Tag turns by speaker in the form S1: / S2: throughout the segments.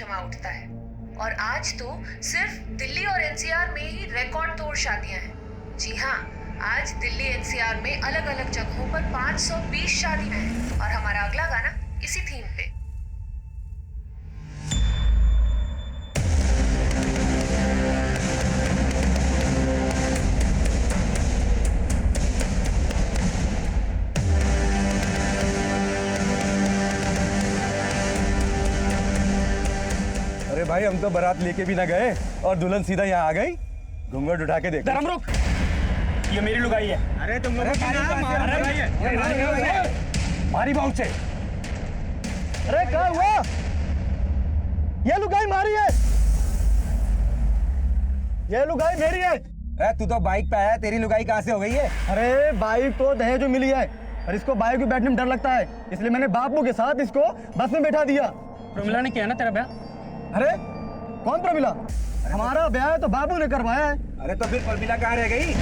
S1: जमा उठता है। और आज तो सिर्फ दिल्ली और एनसीआर में ही रिकॉर्ड तोड़ शादियां हैं। जी हाँ, आज दिल्ली एनसीआर में अलग अलग जगहों पर 520 शादियां हैं। और हमारा अगला गाना इसी थीम पे।
S2: अरे भाई, हम तो बारात लेके भी ना गए और दुल्हन सीधा यहाँ आ गई। घूंघट उठा के देख।
S3: धर्म रुक, ये मेरी लुगाई है।
S2: अरे तुम लोग
S3: मारी बहुत से।
S2: अरे क्या हुआ? ये लुगाई मारी है। ये लुगाई मेरी है।
S4: अरे तू तो बाइक पे आया, तेरी लुगाई कहाँ से हो गई है?
S2: अरे बाइक तो दहेज जो मिली है और इसको बाइक में बैठने में डर लगता है, इसलिए मैंने बापू के साथ इसको बस में बैठा दिया।
S3: प्रमिला ने किया ना तेरा ब्याह?
S2: अरे कौन प्रमिला? हमारा ब्याह तो बाबू ने करवाया है।
S4: अरे तो फिर प्रमिला कहाँ रह गई?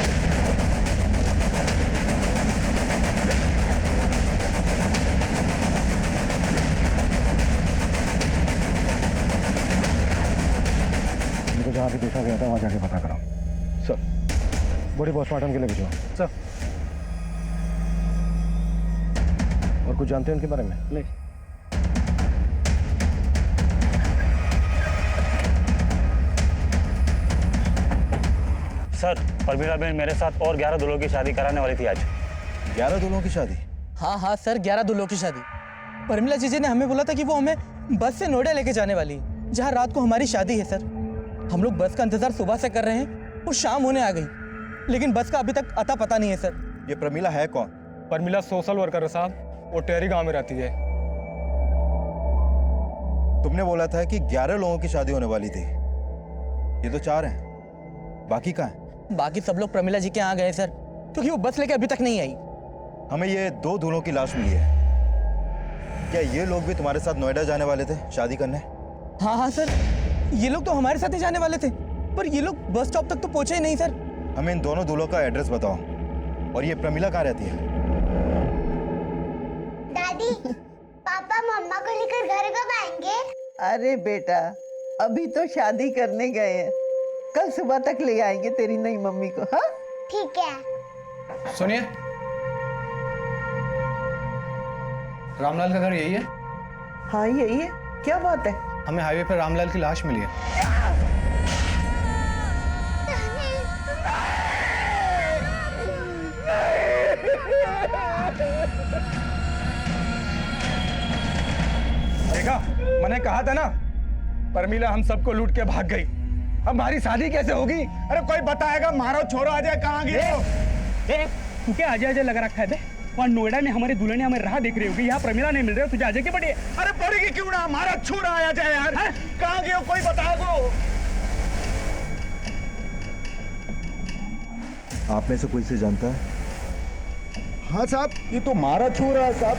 S2: इनको जहाँ भी देखा गया था वहाँ जाके पता कराओ। सर, बॉडी पोस्टमार्टम के लिए भिजवाओ। सर, और कुछ जानते हैं उनके बारे में? नहीं।
S3: सर, प्रमिला बहन मेरे साथ और 11 दूल्हों की शादी कराने वाली थी आज।
S2: 11 दूल्हों की शादी?
S5: हाँ सर, 11 दूल्हों की शादी। प्रमिला जीजी ने हमें बोला था कि वो हमें बस से नोएडा लेके जाने वाली है, जहाँ रात को हमारी शादी है। सर, हम लोग बस का इंतजार सुबह से कर रहे हैं और शाम होने आ गई, लेकिन बस का अभी तक अता पता नहीं है। सर,
S2: ये प्रमिला है कौन?
S6: प्रमिला सोशल वर्कर है साहब, वो टेहरी गांव में रहती है।
S2: तुमने बोला था कि 11 लोगों की शादी होने वाली थी, ये तो 4 हैं, बाकी कहाँ हैं?
S5: बाकी सब लोग प्रमिला जी के यहाँ गए सर, क्योंकि वो बस लेके अभी तक नहीं आई।
S2: हमें ये 2 दूल्हों की लाश मिली है। क्या ये लोग भी तुम्हारे साथ नोएडा जाने वाले थे शादी करने?
S5: हाँ सर, ये लोग तो हमारे साथ ही जाने वाले थे, पर ये लोग बस स्टॉप तक तो पहुंचे ही नहीं। सर,
S2: हमें इन दोनों दूल्हों का एड्रेस बताओ। और ये प्रमिला कहाँ रहती है?
S7: दादी, पापा मम्मा को लेकर घर कब आएंगे?
S8: अरे बेटा, अभी तो शादी करने गए हैं, कल सुबह तक ले आएंगे तेरी नई मम्मी को। हाँ
S7: ठीक है।
S6: सुनिए, रामलाल का घर यही है?
S8: हाँ यही है। क्या बात है?
S6: हमें हाईवे पर रामलाल की लाश मिली है।
S2: देखा, मैंने कहा था ना, प्रमिला हम सबको लूट के भाग गई। अब हमारी शादी कैसे होगी? अरे कोई बताएगा? मारो छोरो आ जाए, कहाँ गए?
S3: तू क्या आजे आजे लगा रखा है बे? वहाँ नोएडा में हमारी दुल्हन हमें राह देख रही होगी, यहाँ प्रमिला नहीं मिल रही, तुझे आजे के पड़ी?
S2: अरे पड़ेगी क्यों ना, हमारा छोरा आया जाए यार। कहाँ गए? कोई बताएगा? आप में से कोई से जानता है? हाँ साहब, ये तो मारा छोरा है साहब।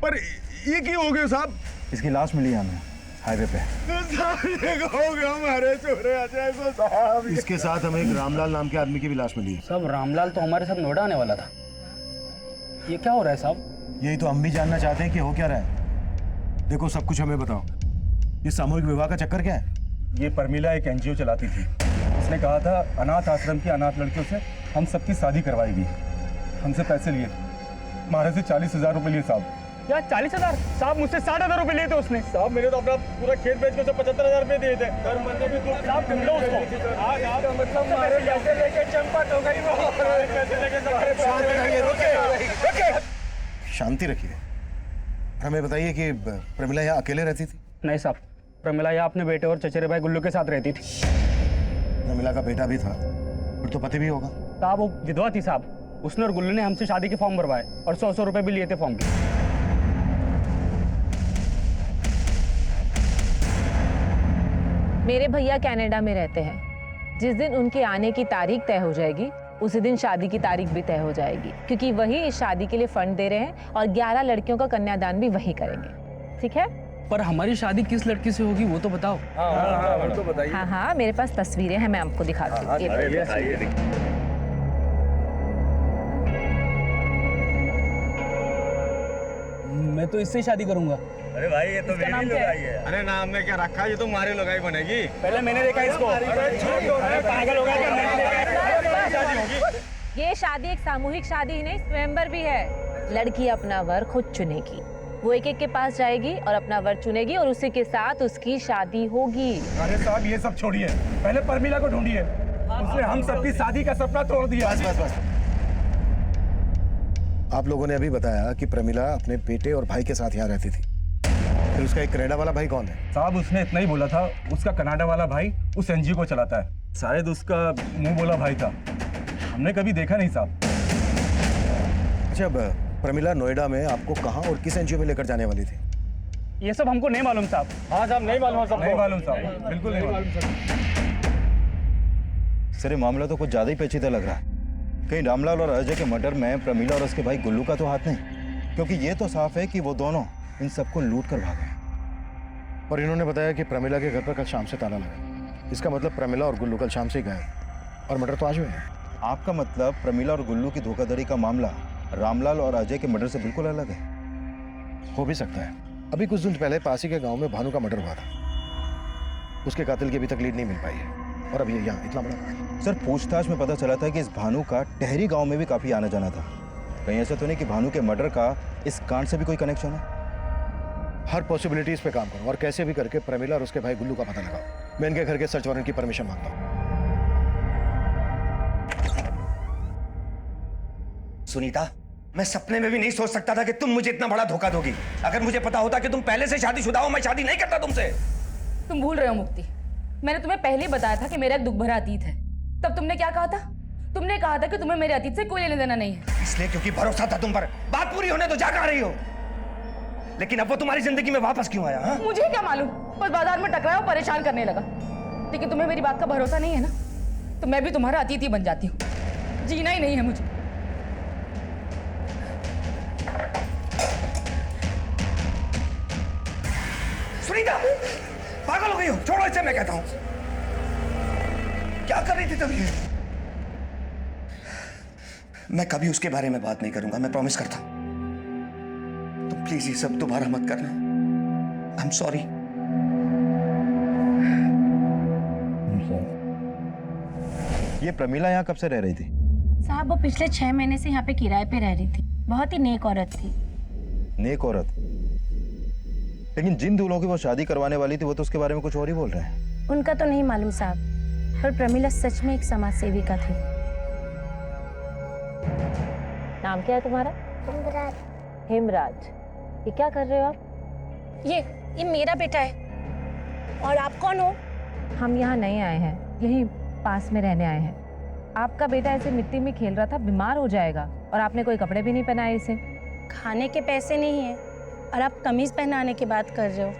S2: पर ये क्यों हो गया साहब? इसकी लाश मिली है हमें हाईवे पे। हमारे छोरे आ जाए साहब। इसके साथ हमें एक रामलाल नाम के आदमी की भी लाश मिली है।
S3: सब रामलाल तो हमारे साथ नोएडा आने वाला था। ये क्या हो रहा है साहब?
S2: यही तो हम भी जानना चाहते हैं कि हो क्या रहा है। देखो, सब कुछ हमें बताओ। ये सामूहिक विवाह का चक्कर क्या है? ये प्रमिला एक एनजीओ चलाती थी। उसने कहा था अनाथ आश्रम की अनाथ लड़कियों से हम सबकी शादी करवाएगी। हमसे पैसे लिए, हमारे से 40,000 रुपए लिए साहब।
S3: यार 40,000? साहब मुझसे 60,000 रुपए लिए थे उसने।
S6: साहब मेरे तो अपना पूरा खेत बेच के 75,000 रुपए दिए थे। घर मरने भी तो
S3: साहब ढूंढो उसको।
S6: मतलब हमारे पैसे लेके चंपट हो गई वो। पैसे लेके
S2: शांति रखिए। हमें बताइए कि प्रमिला यहाँ अकेले रहती थी?
S3: नहीं साहब, प्रमिला यहाँ अपने बेटे और चचेरे भाई गुल्लू के साथ रहती थी।
S2: प्रमिला का बेटा भी था, फिर तो पति भी होगा।
S3: साहब वो विधवा थी साहब। उसने और गुल्लू ने हमसे शादी के फॉर्म भरवाए और 100 रुपए भी लिए थे फॉर्म के।
S9: मेरे भैया कनाडा में रहते हैं। जिस दिन उनके आने की तारीख तय हो जाएगी, उसी दिन शादी की तारीख भी तय हो जाएगी, क्योंकि वही इस शादी के लिए फंड दे रहे हैं और 11 लड़कियों का कन्यादान भी वही करेंगे। ठीक है?
S5: पर हमारी शादी किस लड़की से होगी वो तो बताओ।
S6: हाँ तो बताइए।
S9: हाँ, मेरे पास तस्वीरें हैं, मैं आपको दिखाती हूँ।
S3: मैं मैं तो इससे शादी करूंगा।
S2: अरे भाई ये तो
S3: इसका नाम क्या है?
S2: अरे नाम में क्या रखा है, ये तो मारी लगाई बनेगी।
S3: पहले मैंने देखा इसको। अरे पागल हो गया क्या? मैंने देखा शादी होगी।
S9: ये शादी एक सामूहिक शादी ही नहीं, स्वयंवर भी है। लड़की अपना वर खुद चुनेगी, वो एक एक के पास जाएगी और अपना वर चुनेगी और उसी के साथ उसकी शादी होगी।
S2: अरे साहब ये सब छोड़िए, पहले परमिला को ढूंढिए। उसने हम सबकी शादी का सपना तोड़ दिया। बस बस बस। आप लोगों ने अभी बताया कि प्रमिला अपने बेटे और भाई के साथ यहाँ रहती थी, फिर उसका एक कनाडा वाला भाई कौन है? साहब उसने इतना ही बोला था, उसका कनाडा वाला भाई उस एनजीओ को चलाता है। शायद उसका मुंह बोला भाई था, हमने कभी देखा नहीं साहब। अच्छा प्रमिला नोएडा में आपको कहाँ और किस एनजीओ में लेकर जाने वाली थी?
S3: ये सब हमको नहीं मालूम साहब।
S2: हाँ साहब नहीं मालूम सबको। नहीं मालूम साहब, बिल्कुल नहीं मालूम।
S10: सर ये मामला तो कुछ ज्यादा ही पेचीदा लग रहा है। कहीं रामलाल और अजय के मर्डर में प्रमिला और उसके भाई गुल्लू का तो हाथ नहीं, क्योंकि ये तो साफ है कि वो दोनों इन सबको लूट कर भागे।
S2: और इन्होंने बताया कि प्रमिला के घर पर कल शाम से ताला लगा। इसका मतलब प्रमिला और गुल्लू कल शाम से ही गए और मर्डर तो आज हुए हैं।
S10: आपका मतलब प्रमिला और गुल्लू की धोखाधड़ी का मामला रामलाल और अजय के मर्डर से बिल्कुल अलग है?
S2: हो भी सकता है। अभी कुछ दिन पहले पासी के गांव में भानु का मर्डर हुआ था, उसके कातिल की अभी तक लीड नहीं मिल पाई है और अभी यहाँ इतना बड़ा।
S10: सर पूछताछ में पता चला था कि इस भानु का टहरी गांव में भी काफी आना जाना था। कहीं ऐसा तो नहीं कि भानु के मर्डर का इस कांड से भी कोई कनेक्शन है?
S2: हर पॉसिबिलिटीज पे काम करो और कैसे भी करके प्रमिला और उसके भाई गुल्लू का पता लगाओ। मैं इनके घर के सर्च वारंट की परमिशन मांगता हूँ।
S11: सुनीता, मैं सपने में भी नहीं सोच सकता था कि तुम मुझे इतना बड़ा धोखा दोगी। अगर मुझे पता होता कि तुम पहले से शादीशुदा हो, मैं शादी नहीं करता तुमसे।
S12: तुम भूल रहे हो मुक्ति, मैंने तुम्हें पहले ही बताया था कि मेरा एक दुख भरा अतीत है। तब तुमने क्या कहा था? तुमने कहा था कि तुम्हें मेरे अतीत से कोई लेना देना नहीं है।
S11: इसलिए क्योंकि भरोसा था तुम पर। बात पूरी होने तो जा कहां रही हो? लेकिन अब वो तुम्हारी जिंदगी में वापस क्यों आया? हाँ?
S12: मुझे क्या मालूम, बस बाजार में टकराया और परेशान करने लगा। लेकिन तुम्हें मेरी बात का भरोसा नहीं है ना, तो मैं भी तुम्हारा अतीत ही बन जाती हूँ। जीना ही नहीं है मुझे।
S11: सुनीता, पागल हो गई हो? छोड़ो इसे, मैं कहता हूं। क्या कर रही थी तब ये? मैं कभी उसके बारे में बात नहीं करूंगा, मैं प्रॉमिस करता हूं। तुम प्लीज ये सब दोबारा मत करना। I am sorry.
S10: ये प्रमिला यहाँ कब से रह रही थी?
S13: साहब वो पिछले 6 महीने से यहाँ पे किराए पे रह रही थी। बहुत ही नेक औरत थी।
S10: नेक औरत? लेकिन जिन दूल्हों की वो शादी करवाने वाली थी वो तो उसके बारे में कुछ और ही बोल रहे हैं।
S13: उनका तो नहीं मालूम साहब, पर प्रमिला सच में एक समाज सेविका थी।
S9: नाम क्या है तुम्हारा?
S7: हिमराज।
S9: हेमराज। ये क्या कर रहे हो आप?
S13: ये मेरा बेटा है। और आप कौन हो?
S9: हम यहाँ नहीं आए हैं, यहीं पास में रहने आए हैं। आपका बेटा ऐसे मिट्टी में खेल रहा था, बीमार हो जाएगा, और आपने कोई कपड़े भी नहीं पहनाए इसे।
S13: खाने के पैसे नहीं है और आप कमीज पहनाने की बात कर रहे हो।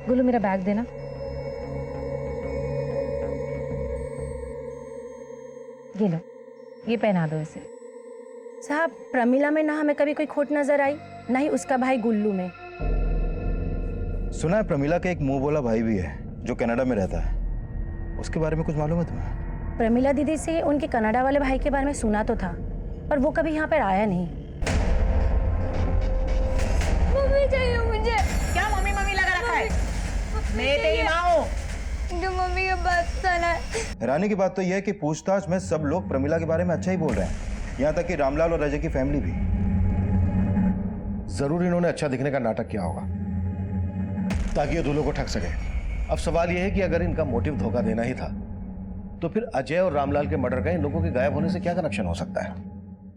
S9: गुल्लू मेरा बैग देना। ये लो, ये पहना दो इसे।
S13: साहब प्रमिला में ना हमें कभी कोई खोट नजर आई, ना ही उसका भाई गुल्लू में।
S10: सुना है प्रमिला का एक मुंह बोला भाई भी है जो कनाडा में रहता है, उसके बारे में कुछ मालूम है तुम्हें?
S13: प्रमिला दीदी से उनके कनाडा वाले भाई के बारे में सुना तो था, पर वो कभी यहाँ पर आया नहीं।
S7: मम्मी चाहिए मुझे।
S12: क्या मम्मी मम्मी लगा रखा है? मैं तेरी माँ हूँ।
S7: जो मम्मी के बात सुना है।
S10: हैरानी की बात तो यह है कि पूछताछ में सब लोग प्रमिला के बारे में अच्छा ही बोल रहे हैं, यहाँ तक कि रामलाल और अजय की फैमिली भी।
S2: जरूर इन्होंने अच्छा दिखने का नाटक किया होगा ताकि ये दूल्हों को ठग सके। अब सवाल यह है कि अगर इनका मोटिव धोखा देना ही था तो फिर अजय और रामलाल के मर्डर का इन लोगों के गायब होने से क्या कनेक्शन हो सकता है?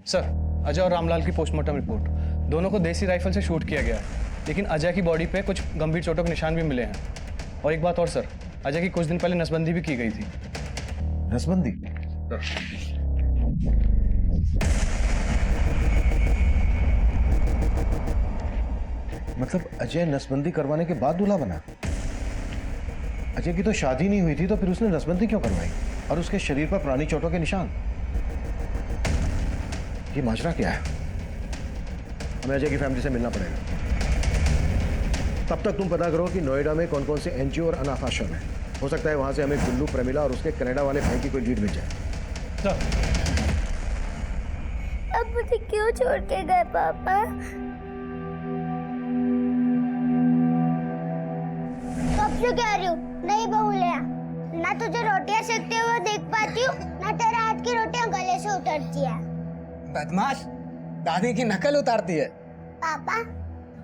S3: सर अजय और रामलाल की पोस्टमार्टम रिपोर्ट, दोनों को देसी राइफल से शूट किया गया है, लेकिन अजय की बॉडी पे कुछ गंभीर चोटों के निशान भी मिले हैं। और एक बात और सर, अजय की कुछ दिन पहले नसबंदी भी की गई थी।
S2: नसबंदी? मतलब अजय नसबंदी करवाने के बाद दूल्हा बना? अजय की तो शादी नहीं हुई थी, तो फिर उसने नसबंदी क्यों करवाई? और उसके शरीर पर पुरानी चोटों के निशान? ये माजरा क्या है? हमें अजय की फैमिली से मिलना पड़ेगा। तब तक तुम पता करो कि नोएडा में कौन कौन से एनजीओ और अनाथ आश्रम है। हो सकता है वहां से हमें गुल्लू, प्रमिला और उसके कनाडा वाले भाई की कोई लीड मिल जाए।
S7: अब मुझे क्यों छोड़ के गए पापा? से कह रही हूँ, नहीं बहू ले आ। ना तुझे रोटियां सेकते हुए देख पाती हूँ, ना तेरे हाथ की रोटियां गले से उतरती है।
S5: बदमाश, दादी की नकल उतारती है।
S7: पापा,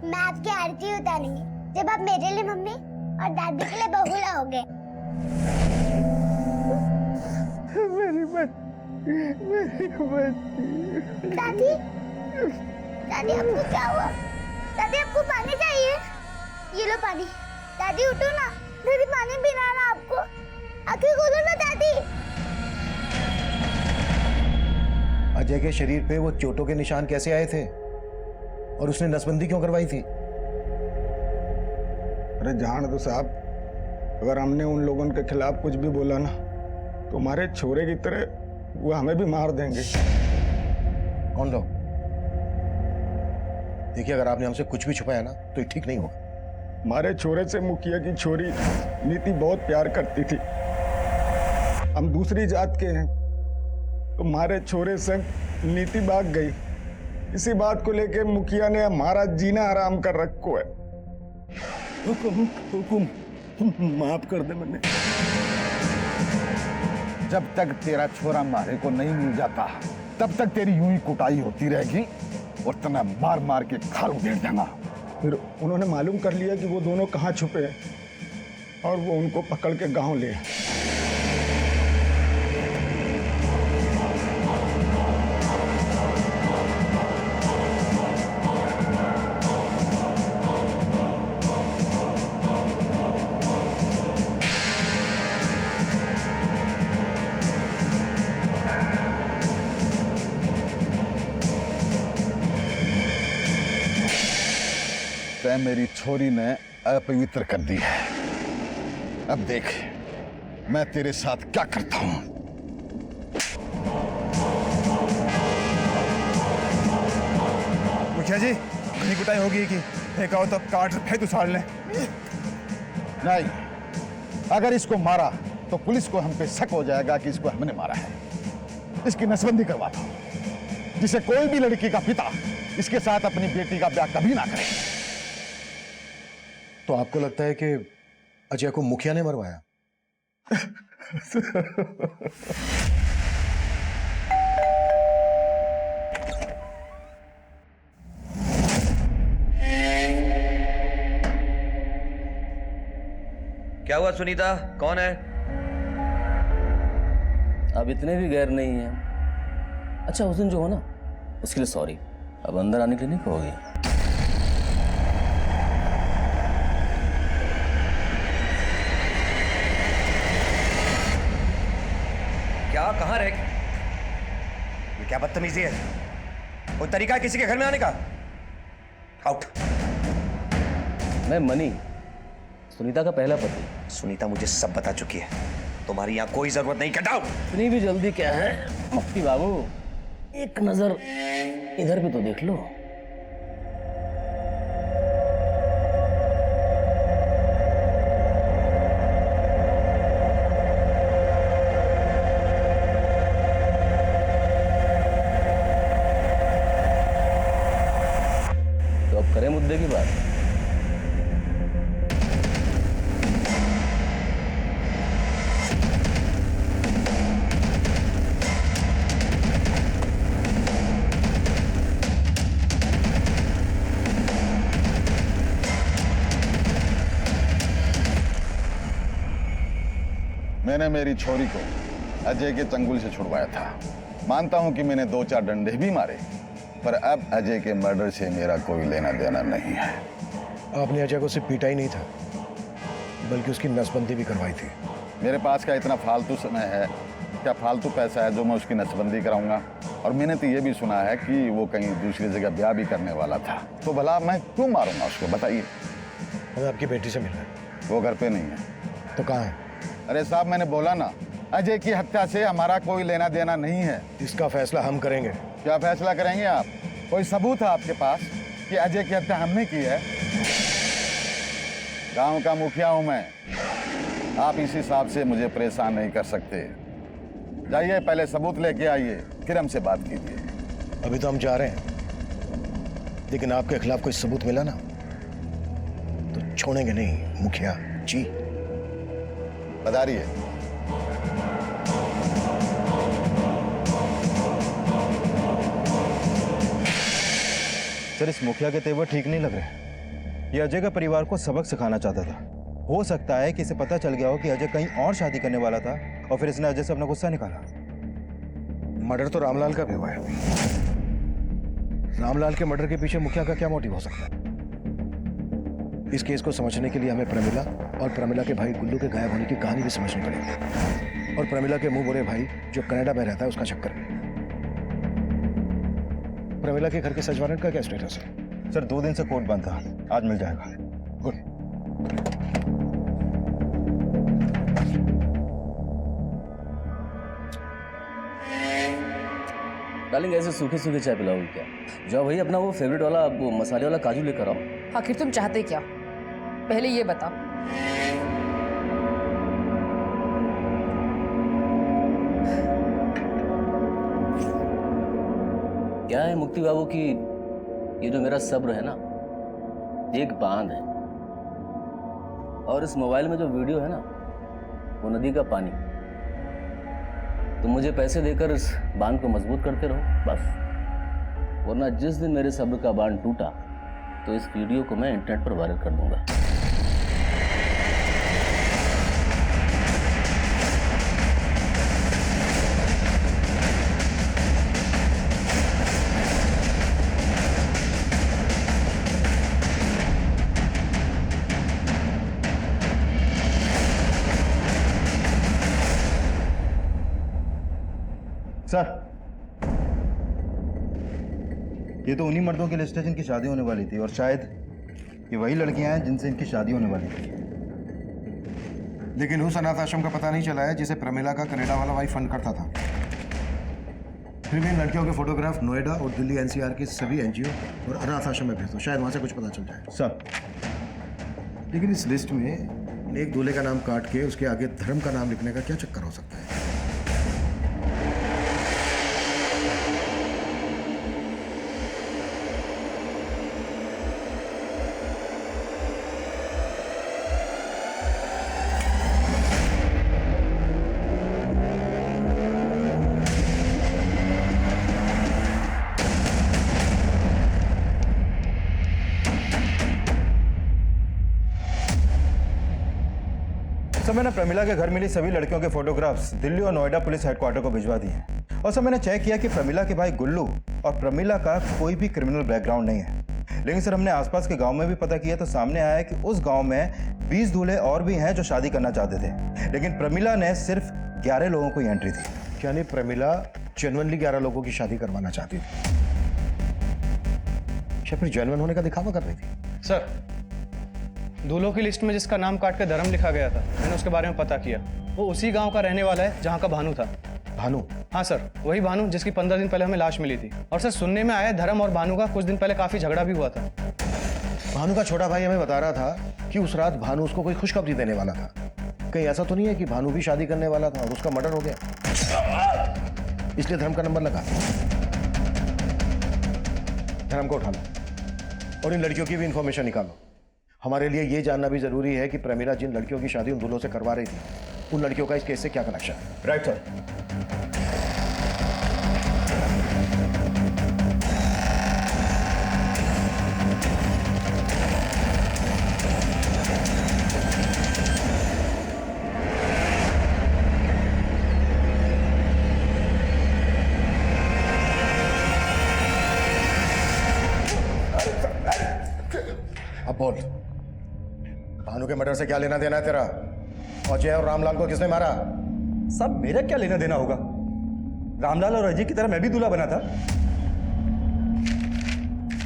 S7: मैं आपकी आरती उतारूंगी जब आप मेरे लिए मम्मी और दादी के लिए बहू लाओगे।
S6: मेरी बच्ची।
S7: दादी, दादी आपको क्या हुआ? दादी आपको पानी चाहिए? ये लो पानी। दादी उठो ना, दादी पानी पिलाना आपको। आंखें खोलो ना दादी।
S10: अजय के शरीर पे वो चोटों के निशान कैसे आए थे और उसने नसबंदी क्यों करवाई थी?
S6: अरे जान दो साहब, अगर हमने उन लोगों के खिलाफ कुछ भी बोला ना तो हमारे छोरे की तरह वो हमें भी मार देंगे।
S10: कौन लोग? देखिए, अगर आपने हमसे कुछ भी छुपाया ना तो ये ठीक नहीं होगा।
S6: हमारे छोरे से मुखिया की छोरी नीति बहुत प्यार करती थी। हम दूसरी जात के हैं तो हमारे छोरे संग नीति भाग गई। इसी बात को लेकर मुखिया ने हमारा जीना हराम कर रखो है।
S2: हुकुम माफ कर दे मैंने।
S14: जब तक तेरा छोरा मारे को नहीं मिल जाता तब तक तेरी यूं ही कुटाई होती रहेगी और तना मार मार के खाल उधेड़ देना।
S6: फिर उन्होंने मालूम कर लिया कि वो दोनों कहाँ छुपे हैं और वो उनको पकड़ के गांव ले आए।
S14: तै मेरी छोरी ने अपवित्र कर दी है। अब देख मैं तेरे साथ क्या करता हूं।
S10: मुखिया जी, कहीं कुटाई होगी कि फेंका हो तब काट फेंक उछाड़ लें।
S14: नहीं, अगर इसको मारा तो पुलिस को हम पे शक हो जाएगा कि इसको हमने मारा है। इसकी नसबंदी करवाता हूं, जिसे कोई भी लड़की का पिता इसके साथ अपनी बेटी का ब्याह कभी ना करे।
S10: तो आपको लगता है कि अजय को मुखिया ने मरवाया?
S15: क्या हुआ सुनीता, कौन है?
S16: अब इतने भी गैर नहीं है। अच्छा, उस दिन जो हो ना उसके लिए सॉरी। अब अंदर आने के लिए नहीं कहोगे?
S15: क्या, कहाँ रह गए?
S11: ये क्या बदतमीजी है? कोई तरीका है किसी के घर में आने का? आउट।
S16: मैं मनी, सुनीता का पहला पति।
S11: सुनीता मुझे सब बता चुकी है। तुम्हारी यहाँ कोई जरूरत नहीं। Get out.
S16: इतनी भी जल्दी क्या है मुफ्ती बाबू? एक नजर इधर भी तो देख लो। तो अब करें मुद्दे की बात।
S14: मैंने मेरी छोरी को अजय के चंगुल से छुड़वाया था। मानता हूं कि मैंने 2-4 डंडे भी मारे, पर अब अजय के मर्डर से मेरा कोई लेना देना नहीं है।
S10: आपने अजय को सिर्फ पीटा ही नहीं था, बल्कि उसकी नसबंदी भी करवाई थी।
S14: मेरे पास क्या इतना फालतू समय है, क्या फालतू पैसा है जो मैं उसकी नसबंदी कराऊंगा? और मैंने तो ये भी सुना है कि वो कहीं दूसरी जगह ब्याह भी करने वाला था। तो भला मैं क्यों मारूंगा उसको, बताइए।
S10: हमें आपकी बेटी से मिलना है।
S14: वो घर पे नहीं है।
S10: तो कहाँ है?
S14: अरे साहब, मैंने बोला ना, अजय की हत्या से हमारा कोई लेना देना नहीं है।
S10: इसका फैसला हम करेंगे।
S14: क्या फैसला करेंगे आप? कोई सबूत है आपके पास कि अजय की हत्या हमने की है? गांव का मुखिया हूं मैं। आप इस हिसाब से मुझे परेशान नहीं कर सकते। जाइए, पहले सबूत लेके आइए, फिर हमसे बात कीजिए।
S10: अभी तो हम जा रहे हैं, लेकिन आपके खिलाफ कोई सबूत मिला ना तो छोड़ेंगे नहीं मुखिया जी।
S14: पधारिए।
S10: सर, इस मुखिया के तेवर ठीक नहीं लग रहे। ये अजय का परिवार को सबक सिखाना चाहता था। हो सकता है कि इसे पता चल गया हो कि अजय कहीं और शादी करने वाला था और फिर इसने अजय से अपना गुस्सा निकाला।
S17: मर्डर तो रामलाल का भी हुआ है। रामलाल के मर्डर के पीछे मुखिया का क्या मोटिव हो सकता है? इस केस को समझने के लिए हमें प्रमिला और प्रमिला के भाई गुल्लू के गायब होने की कहानी भी समझनी पड़ेगी, और प्रमिला के मुंह बोले भाई जो कनाडा में रहता है उसका चक्कर भी। प्रमिला के घर के सर्च वारंट का क्या स्टेटस है?
S10: सर, 2 दिन से कोर्ट बंद था, आज मिल जाएगा।
S17: गुड।
S16: डार्लिंग, ऐसे सूखे सूखे चाय पिलाओगी क्या? जाओ भाई, अपना वो फेवरेट वाला वो मसाले वाला काजू लेकर आओ।
S12: आखिर तुम चाहते क्या? पहले ये बताओ।
S16: क्या है मुक्ति बाबू की ये जो मेरा सब्र है ना, एक बांध है, और इस मोबाइल में जो वीडियो है ना वो नदी का पानी। तुम मुझे पैसे देकर इस बांध को मजबूत करते रहो बस, वरना जिस दिन मेरे सब्र का बांध टूटा तो इस वीडियो को मैं इंटरनेट पर वायरल कर दूंगा।
S10: सर, ये तो उन्हीं मर्दों की लिस्ट है जिनकी शादी होने वाली थी, और शायद ये वही लड़कियां हैं जिनसे इनकी शादी होने वाली थी।
S17: लेकिन उस अनाथ आश्रम का पता नहीं चला है जिसे प्रमिला का कनाडा वाला भाई फंड करता था। फिर भी इन लड़कियों के फोटोग्राफ नोएडा और दिल्ली एनसीआर के सभी एनजीओ और अनाथ आश्रम में भेज दो, शायद वहां से कुछ पता चल जाए।
S10: सर,
S17: लेकिन इस लिस्ट में एक दूल्हे का नाम काट के उसके आगे धर्म का नाम लिखने का क्या चक्कर हो सकता है?
S10: सर, मैंने प्रमिला के घर मिली सभी लड़कियों के फोटोग्राफ्स दिल्ली और नोएडा पुलिस हेडक्वार्टर को भिजवा दिए हैं। और सर, मैंने चेक किया कि प्रमिला के भाई गुल्लू और प्रमिला का कोई भी क्रिमिनल बैकग्राउंड नहीं है। लेकिन सर, हमने आसपास के गांव में भी पता किया तो सामने आया कि उस गांव में 20 दूल्हे और भी हैं जो शादी करना चाहते थे, लेकिन प्रमिला ने सिर्फ 11 लोगों को ही एंट्री थी।
S17: यानी प्रमिला जेन्युइनली 11 लोगों की शादी करवाना चाहती थी, या फिर जेन्युइन होने का दिखावा कर रही थी?
S3: सर, दूल्हों की लिस्ट में जिसका नाम काट के धर्म लिखा गया था, मैंने उसके बारे में पता किया। वो उसी गांव का रहने वाला है जहां का भानु था।
S17: भानु?
S3: हाँ सर, वही भानु जिसकी 15 दिन पहले हमें लाश मिली थी। और सर, सुनने में आया धर्म और भानु का कुछ दिन पहले काफी झगड़ा भी हुआ था।
S17: भानु का छोटा भाई हमें बता रहा था कि उस रात भानु उसको कोई खुशखबरी देने वाला था। कहीं ऐसा तो नहीं है कि भानु भी शादी करने वाला था और उसका मर्डर हो गया, इसलिए धर्म का नंबर लगा? धर्म को उठा लो और इन लड़कियों की भी इंफॉर्मेशन निकालो। हमारे लिए ये जानना भी जरूरी है कि प्रमिला जिन लड़कियों की शादी उन दूल्हों से करवा रही थी, उन लड़कियों का इस केस से क्या कनेक्शन है।
S10: Right sir.
S17: अब बोल, भानु के मर्डर से क्या लेना देना है तेरा? अजय और रामलाल को किसने मारा?
S2: सब मेरा क्या लेना देना होगा? रामलाल और अजय की तरह मैं भी दूल्हा बना था।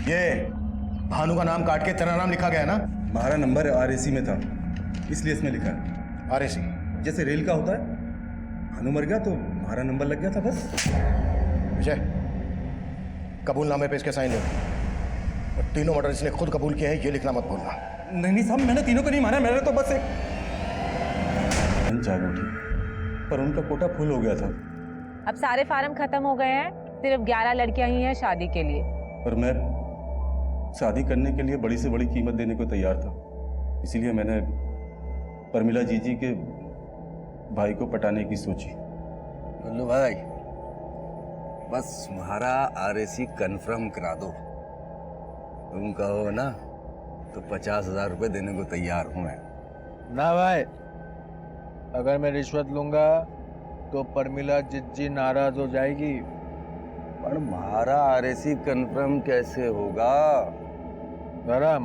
S17: ये भानु का नाम काट के तेरा नाम लिखा गया ना?
S2: हमारा नंबर आरएसी में था, इसलिए इसमें लिखा है।
S17: आरएसी
S2: जैसे रेल का होता है, भानु मर गया तो हमारा नंबर लग गया था बस।
S17: विजय, कबूलनामे पे इसके साइन ले। और तीनों मर्डर इसने खुद कबूल किए हैं, ये लिखना मत भूलना।
S2: नहीं साहब, मैंने तीनों को नहीं मारा, मैंने तो बस एक चालू थी, पर उनका कोटा फुल हो गया था।
S9: अब सारे फार्म खत्म हो गए हैं, सिर्फ 11 लड़कियां ही हैं शादी के लिए।
S2: और मैं शादी करने के लिए बड़ी से बड़ी कीमत देने को तैयार था, इसीलिए मैंने प्रमिला जीजी के भाई को पटाने की सोची।
S18: गुल्लू भाई, बस तुम्हारा आरएसी कंफर्म करा दो। तुम कहो ना तो 50,000 रुपए देने को तैयार हूं मैं।
S17: ना भाई, अगर मैं रिश्वत लूंगा तो परमिला जिज्जी नाराज हो जाएगी।
S18: पर हमारा आरएसी कंफर्म कैसे होगा?
S17: गरम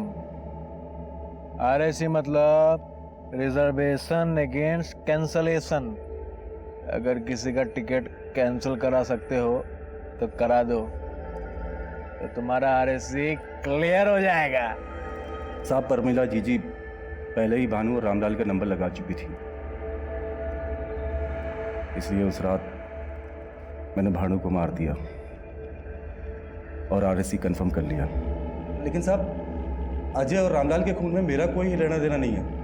S17: आरएसी मतलब रिजर्वेशन अगेंस्ट कैंसलेशन। अगर किसी का टिकट कैंसिल करा सकते हो तो करा दो, तो तुम्हारा आरएसी क्लियर हो जाएगा।
S2: साहब, परमिला जीजी पहले ही भानु और रामलाल का नंबर लगा चुकी थी, इसलिए उस रात मैंने भानु को मार दिया और आरएसी कंफर्म कर लिया। लेकिन साहब, अजय और रामलाल के खून में मेरा कोई लेना देना नहीं है।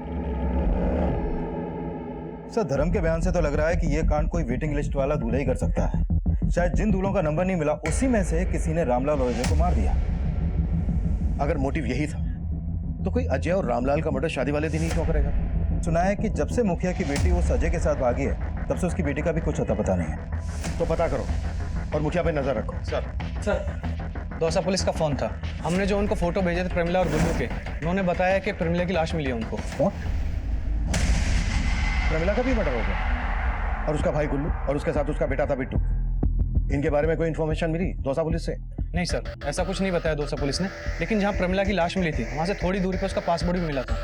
S10: सर, धर्म के बयान से तो लग रहा है कि ये कांड कोई वेटिंग लिस्ट वाला दूल्हा ही कर सकता है। शायद जिन दूल्हों का नंबर नहीं मिला उसी में से किसी ने रामलाल और अजय को मार दिया।
S17: अगर मोटिव यही था तो कोई अजय और रामलाल का मर्डर शादी वाले दिन ही क्यों करेगा?
S10: सुना है कि जब से मुखिया की बेटी उस अजय के साथ भागी है तब से उसकी बेटी का भी कुछ अता पता नहीं है।
S17: तो पता करो और मुखिया पे नजर रखो।
S3: सर, दौसा पुलिस का फोन था। हमने जो उनको फोटो भेजे थे प्रमिला और गुल्लू के, उन्होंने बताया कि प्रमिला की लाश मिली है उनको।
S17: प्रमिला का भी मर्डर हो गया और उसका भाई गुल्लू और उसके साथ उसका बेटा था बिट्टू। इनके बारे में कोई इन्फॉर्मेशन मिली दौसा पुलिस से?
S3: नहीं सर, ऐसा कुछ नहीं बताया दौसा पुलिस ने, लेकिन जहाँ प्रमिला की लाश मिली थी वहाँ से थोड़ी दूरी पर उसका पासपोर्ट भी मिला था।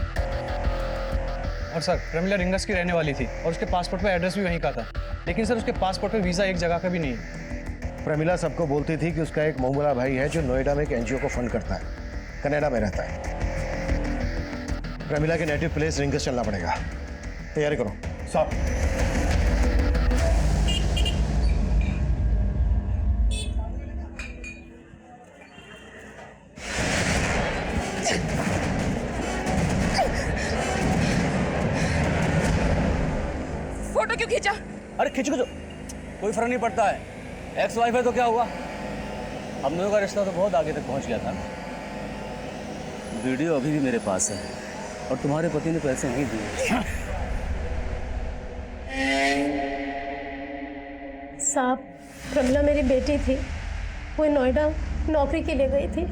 S3: और सर, प्रमिला रिंगस की रहने वाली थी और उसके पासपोर्ट पर एड्रेस भी वहीं का था, लेकिन सर उसके पासपोर्ट पर वीज़ा एक जगह का भी नहीं है।
S17: प्रमिला सबको बोलती थी कि उसका एक मोहम्मदा भाई है जो नोएडा में एक एनजीओ को फंड करता है, कनाडा में रहता है। प्रमिला के नेटिव प्लेस रिंगस चलना पड़ेगा। तैयारी करो
S2: साहब।
S12: फोटो क्यों खींचा?
S16: अरे खींचो कोई फर्क नहीं पड़ता है। एक्स वाइफ है तो क्या हुआ? हम दोनों का रिश्ता तो बहुत आगे तक पहुंच गया था। वीडियो अभी भी मेरे पास है और तुम्हारे पति ने पैसे नहीं दिए।
S13: साहब, प्रमिला मेरी बेटी थी, वो नोएडा नौकरी के लिए गई थी।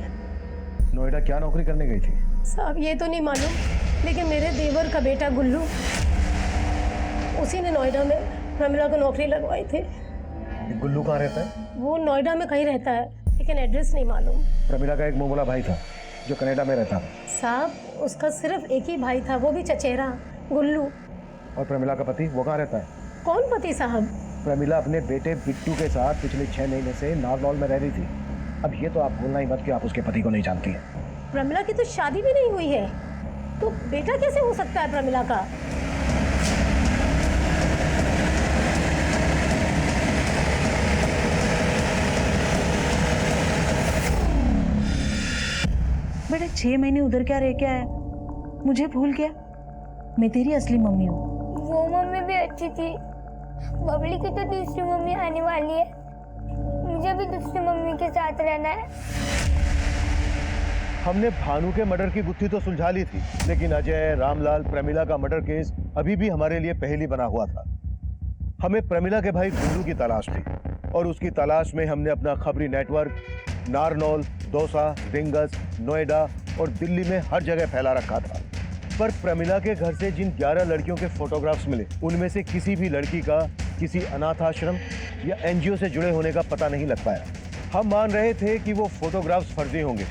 S17: नोएडा क्या नौकरी करने गई थी?
S13: साहब ये तो नहीं मालूम, लेकिन मेरे देवर का बेटा गुल्लू, उसी ने नोएडा में प्रमिला को नौकरी लगवाई थी।
S17: गुल्लू कहाँ रहता है?
S13: वो नोएडा में कहीं रहता है, लेकिन एड्रेस नहीं मालूम।
S17: प्रमिला का एक मोहम्मदा भाई था जो कनाडा में रहता था।
S13: साहब उसका सिर्फ एक ही भाई था, वो भी चचेरा, गुल्लू।
S17: और प्रमिला का पति वो कहाँ रहता है?
S13: कौन पति साहब?
S17: प्रमिला अपने बेटे बिट्टू के साथ पिछले 6 महीने से नारनौल में रह रही थी। अब ये तो आप भूलना ही मत कि आप उसके पति को नहीं जानती हैं।
S13: प्रमिला की तो शादी भी नहीं हुई है, तो बेटा कैसे हो सकता है प्रमिला का?
S19: बेटा 6 महीने उधर क्या रह के आया? मुझे भूल गया? मैं तेरी असली मम्मी हूँ।
S7: वो मम्मी भी अच्छी थी। बबली की तो दूसरी मम्मी आने वाली है, मुझे भी दूसरी मम्मी के साथ रहना है।
S17: हमने भानु के मर्डर की गुत्थी तो सुलझा ली थी, लेकिन अजय, रामलाल, प्रमिला का मर्डर केस अभी भी हमारे लिए पहेली बना हुआ था। हमें प्रमिला के भाई गुल्लू की तलाश थी और उसकी तलाश में हमने अपना खबरी नेटवर्क नारनौल, दौसा, रिंगस, नोएडा और दिल्ली में हर जगह फैला रखा था। पर प्रमिला के घर से जिन 11 लड़कियों के फोटोग्राफ्स मिले, उनमें से किसी भी लड़की का किसी अनाथ आश्रम या एनजीओ से जुड़े होने का पता नहीं लग पाया। हम मान रहे थे कि वो फोटोग्राफ्स फर्जी होंगे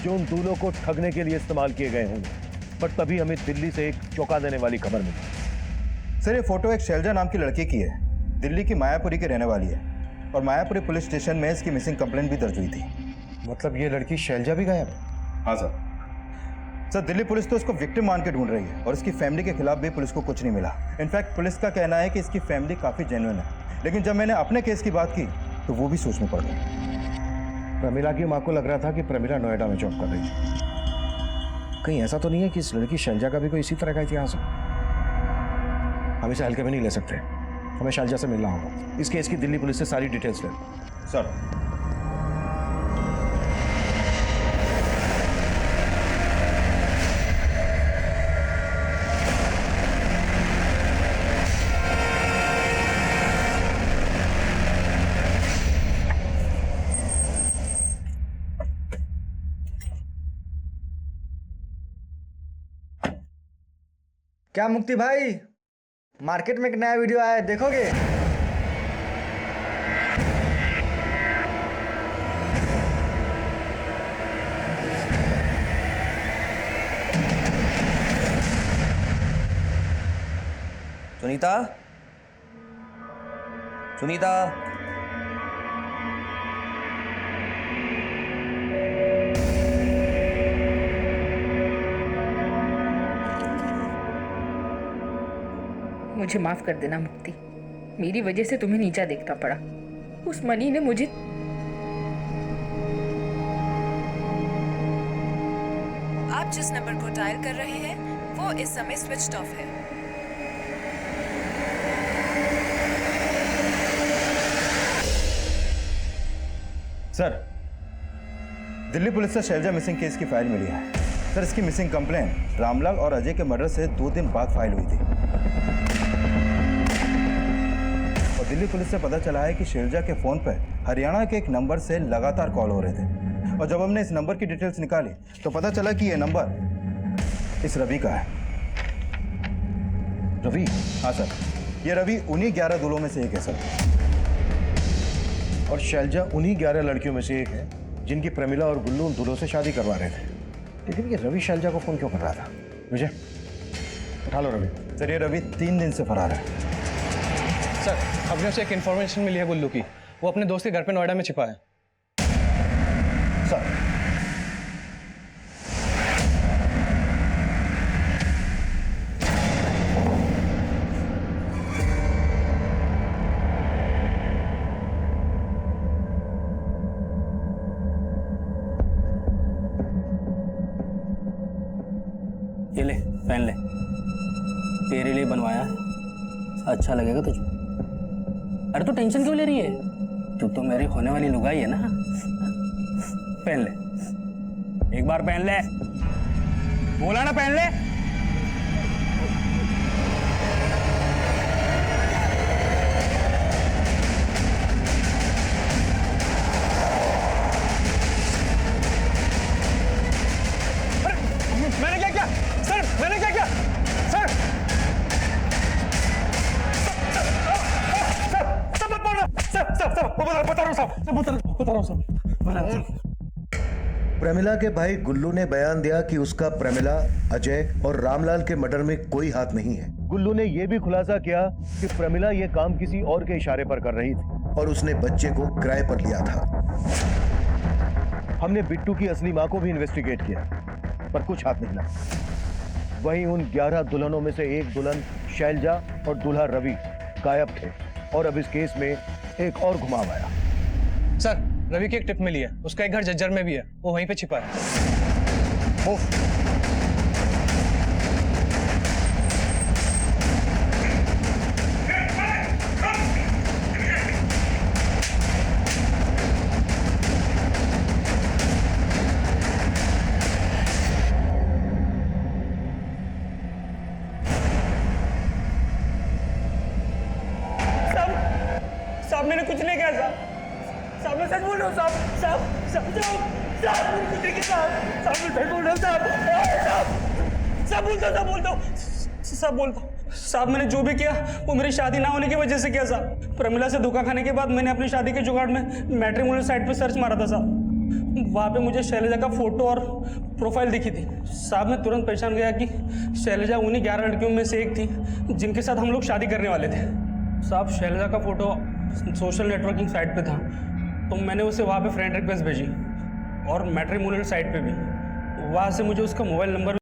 S17: जो उन दूल्हों को ठगने के लिए इस्तेमाल किए गए होंगे, पर तभी हमें दिल्ली से एक चौंका देने वाली खबर मिली।
S10: सर, ये फोटो एक शैलजा नाम की लड़की की है, दिल्ली की मायापुरी की रहने वाली है और मायापुरी पुलिस स्टेशन में इसकी मिसिंग कंप्लेंट भी दर्ज हुई थी।
S17: मतलब ये लड़की शैलजा भी गायब?
S10: हाँ सर। सर, दिल्ली पुलिस तो इसको विक्टिम मान के ढूंढ रही है और इसकी फैमिली के खिलाफ भी पुलिस को कुछ नहीं मिला। इनफैक्ट पुलिस का कहना है कि इसकी फैमिली काफ़ी जेन्युइन है, लेकिन जब मैंने अपने केस की बात की तो वो भी सोच में पड़ गई।
S17: प्रमिला की माँ को लग रहा था कि प्रमिला नोएडा में जॉब कर रही थी। कहीं ऐसा तो नहीं है कि इस लड़की शैलजा का भी कोई इसी तरह का इतिहास हो? हम इसे हल्के में नहीं ले सकते, हमें शैलजा से मिलना होगा। इस केस की दिल्ली पुलिस से सारी डिटेल्स ले।
S10: सर,
S20: क्या मुक्ति भाई, मार्केट में एक नया वीडियो आया है, देखोगे?
S15: सुनीता, सुनीता,
S12: मुझे माफ कर देना मुक्ति, मेरी वजह से तुम्हें नीचा देखना पड़ा। उस मनी ने मुझे
S1: आप जिस नंबर को डायल कर रहे हैं वो इस समय स्विच्ड ऑफ है।
S10: सर, दिल्ली पुलिस से शैलजा मिसिंग केस की फाइल मिली है। सर, इसकी मिसिंग कंप्लेन रामलाल और अजय के मर्डर से 2 दिन बाद फाइल हुई थी। और दिल्ली पुलिस से पता चला है कि शैलजा के फोन पर हरियाणा के एक नंबर से लगातार कॉल हो रहे थे। और जब हमने इस नंबर की डिटेल्स निकाली तो पता चला कि यह नंबर इस रवि का है।
S17: रवि?
S10: हाँ सर, ये रवि उन्हीं 11 दूल्हों में से एक है सर।
S17: और शैलजा उन्हीं 11 लड़कियों में से एक है जिनकी प्रमिला और गुल्लू उन दूल्हों से शादी करवा रहे थे। लेकिन ये रवि शैलजा को फोन क्यों कर रहा था? विजय, उठा लो रवि।
S10: सर, ये रवि 3 दिन से फरार है।
S3: सर, हमने उसे एक इन्फॉर्मेशन मिली है गुल्लू की, वो अपने दोस्त के घर पे नोएडा में छिपा है।
S17: सर,
S16: ये ले, पहन ले, तेरे लिए बनवाया है, अच्छा लगेगा तुझे। अरे तू टेंशन क्यों ले रही है? तू तो मेरी होने वाली लुगाई है ना। पहन ले, एक बार पहन ले, बोला ना पहन ले।
S3: मैंने क्या किया सर? मैंने क्या किया सर? सब मत बोलना सर। बता रहा हूँ साहब।
S17: प्रमिला के भाई गुल्लू ने बयान दिया कि उसका प्रमिला, अजय और रामलाल के मर्डर में कोई हाथ नहीं है। गुल्लू ने यह भी खुलासा किया कि प्रमिला यह काम किसी और के इशारे पर कर रही थी और उसने बच्चे को किराए पर लिया था। हमने बिट्टू की असली मां को भी इन्वेस्टिगेट किया पर कुछ हाथ नहीं लगा। वहीं उन 11 दुल्हनों में से एक दुल्हन शैलजा और दूल्हा रवि गायब थे और अब इस केस में एक और घुमाव आया।
S3: सर, रवि की एक टिप मिली है, उसका एक घर जज्जर में भी है, वो वहीं पे छिपा है।
S4: साहब मैंने कुछ नहीं किया साहब, मैं सच बोल रहा हूँ साहब, मैंने कुछ नहीं किया साहब, मैं सच बोल रहा हूँ साहब, बोलता हूँ साहब, मैंने जो भी किया वो मेरी शादी ना होने की वजह से किया साहब। प्रमिला से धोखा खाने के बाद मैंने अपनी शादी के जुगाड़ में मैट्रिमोनियल साइट पे सर्च मारा था साहब। वहाँ पे मुझे शैलजा का फोटो और प्रोफाइल दिखी थी साहब। मैं तुरंत पहचान गया कि शैलजा उन्हीं 11 लड़कियों में से एक थी जिनके साथ हम लोग शादी करने वाले थे साहब। शैलजा का फोटो सोशल नेटवर्किंग साइट पे था तो मैंने उसे वहाँ पे फ्रेंड रिक्वेस्ट भेजी और मैट्रिमोनियल साइट पे भी। वहाँ से मुझे उसका मोबाइल नंबर